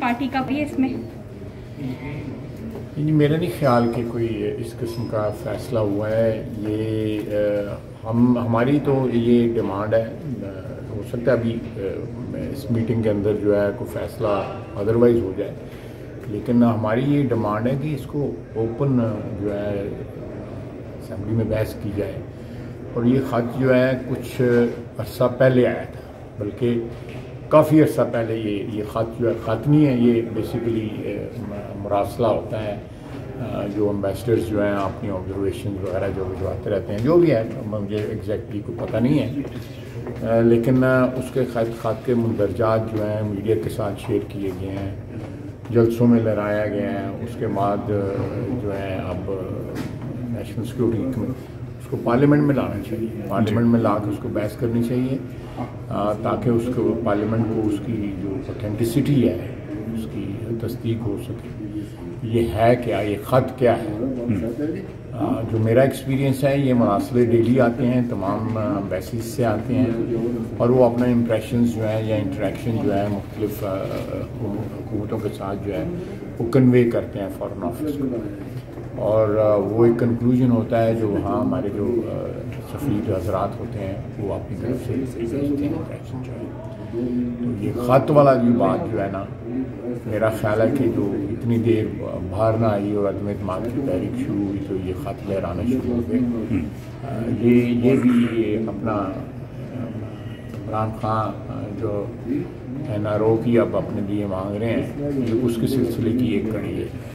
Party का भी इसमें? मेरा नहीं ख्याल कि कोई इस किस्म का फ़ैसला हुआ है। ये हमारी तो ये डिमांड है, हो सकता है अभी इस मीटिंग के अंदर जो है कोई फ़ैसला अदरवाइज़ हो जाए, लेकिन हमारी ये डिमांड है कि इसको ओपन जो है असेंबली में बहस की जाए। और ये ख़त जो है कुछ अरसा पहले आया था, बल्कि काफ़ी अर्सा पहले ये ख़त जो है, ख़त नहीं है ये, बेसिकली मुरासला होता है जो एम्बेसडर्स जो हैं अपनी ऑब्जर्वेशन वगैरह जो भिजवाते रहते हैं, जो भी है मुझे एग्जैक्टली कोई पता नहीं है, लेकिन उसके ख़त के मंदरजात जो हैं मीडिया के साथ शेयर किए गए हैं, जलसों में लहराया गया है। उसके बाद जो है अब नेशनल सिक्योरिटी उसको पार्लियामेंट में लाना चाहिए, पार्लियामेंट में ला के उसको बहस करनी चाहिए, ताकि उसको पार्लियामेंट को उसकी जो ऑथेंटिसिटी है उसकी तस्दीक हो सके। ये है क्या, ये ख़त क्या है। जो मेरा एक्सपीरियंस है, ये मरासले डेली आते हैं, तमाम एम्बेसीज से आते हैं, और वो अपना इम्प्रेशंस जो है या इंटरेक्शन जो है मुख्तलिफ हुकूमतों के साथ जो है वो कन्वे करते हैं फॉरेन ऑफिस को, और वो एक कंक्लूजन होता है जो वहाँ हमारे जो सफ़ीर हजरात होते हैं वो अपनी तरफ से भेजते हैं इंटरेक्शन जो है। तो ये ख़त वाला जो बात जो है ना, मेरा ख्याल है कि जो इतनी देर बाहर ना आई और अदम एतमाद की तहरीक शुरू हुई तो ये ख़त लहराना शुरू हो गए। ये भी अपना इमरान खान जो NRO की अब अपने लिए मांग रहे हैं, ये उसके सिलसिले की एक कड़ी है।